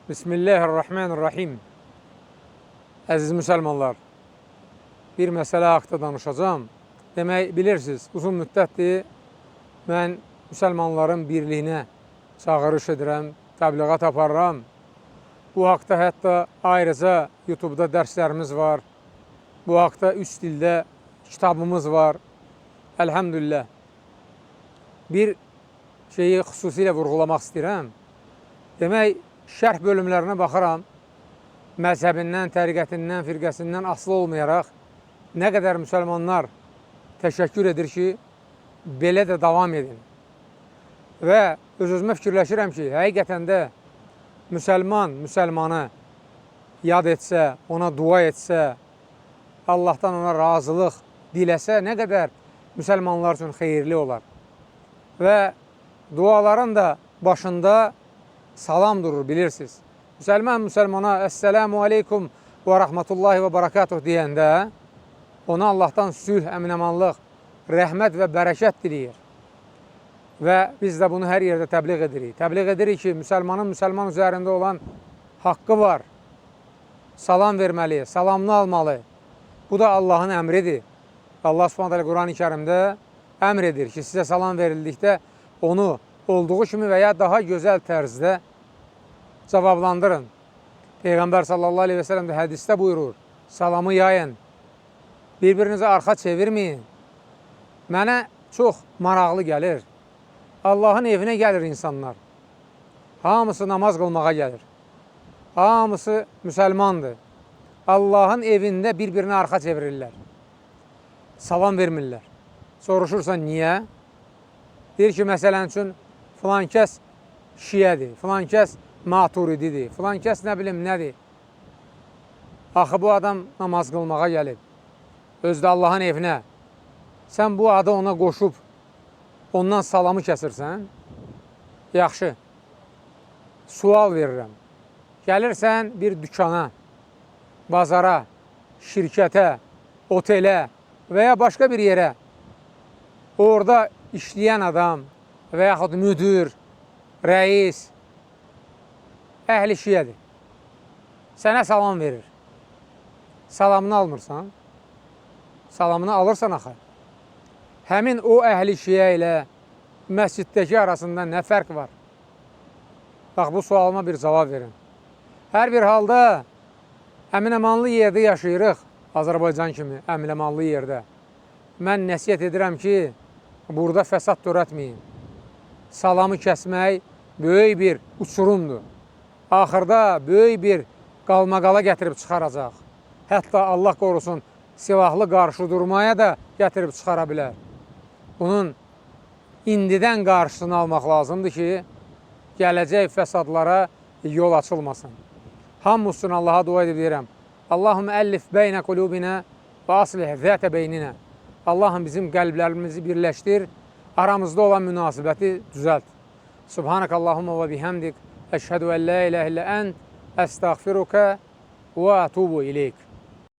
Bismillahirrahmanirrahim. Əziz müsəlmanlar, bir məsələ haqqında danışacağım. Demək, bilirsiniz, uzun müddətdir mən müsəlmanların birliyinə çağırış edirəm, təbliğat aparıram. Bu haqda hətta ayrıca YouTube-da dərslərimiz var. Bu haqda 3 dildə kitabımız var. Əlhəmdülillah. Bir şeyi xüsusilə vurğulamaq istəyirəm. Demək, şərh bölümlərinə baxıram, məzhəbindən, təriqətindən, firqəsindən asılı olmayaraq nə qədər müsəlmanlar təşəkkür edir ki, belə də davam edin. Və öz-özümə fikirləşirəm ki, həqiqətən də müsəlman müsəlmanı yad etsə, ona dua etsə, Allahdan ona razılıq diləsə, nə qədər müsəlmanlar üçün xeyirli olar. Və duaların da başında salam durur, bilirsiniz. Müsəlman müsəlmana Əssəlamu aleykum və rəhmətullahi və barakatuh deyəndə ona Allahdan sülh, əmin-əmanlıq, rəhmət və bərəkət diləyir. Və biz də bunu hər yerdə təbliğ edirik. Təbliğ edirik ki, müsəlmanın müsəlman üzərində olan haqqı var. Salam verməli, salamını almalı. Bu da Allahın əmridir. Allah Subhanahu Quran-ı Kərimdə əmr edir ki, sizə salam verildikdə onu olduğu kimi və ya daha gözəl tərzdə cavablandırın. Peyğəmbər sallallahu aleyhi və səlləm də hədisdə buyurur, salamı yayın, bir-birinizə arxa çevirməyin. Mənə çox maraqlı gəlir. Allahın evinə gəlir insanlar. Hamısı namaz qılmağa gəlir. Hamısı müsəlmandır. Allahın evində bir-birinə arxa çevirirlər. Salam vermirlər. Soruşursan, niyə? Deyir ki, məsələn üçün, filan kəs şiyədir, filan kəs maturididir, filan kəs nə bilim nədir. Axı bu adam namaz qılmağa gəlib, özdə Allahın evinə. Sən bu adı ona qoşub, ondan salamı kəsirsən, yaxşı, sual verirəm. Gəlirsən bir dükana, bazara, şirkətə, otelə və ya başqa bir yerə, orada işləyən adam və yaxud müdür, rəis, əhli şiyədir. Sənə salam verir. Salamını almırsan, salamını alırsan axı. Həmin o əhli şiyə ilə məsciddəki arasında nə fərq var? Bax, bu sualıma bir cavab verin. Hər bir halda əmin-əmanlı yerdə yaşayırıq, Azərbaycan kimi əmin-əmanlı yerdə. Mən nəsiyyət edirəm ki, burada fəsad törətməyin. Salamı kəsmək böyük bir uçurumdur. Axırda böyük bir qalmaqala gətirib çıxaracaq. Hətta Allah qorusun, silahlı qarşı durmaya da gətirib çıxara bilər. Bunun indidən qarşısını almaq lazımdır ki, gələcək fəsadlara yol açılmasın. Hamı üçün Allaha dua edib deyirəm. Allahümme əllif beynə qulubinə və aslih zətə beyninə. Allahım bizim qəlblərimizi birləşdir, aramızda olan münasibəti düzəlt. Subhanak Allahumma və bihamdik, əşhədu ən la iləhə illə ənd, əstəğfiruka və ətubu ileyk.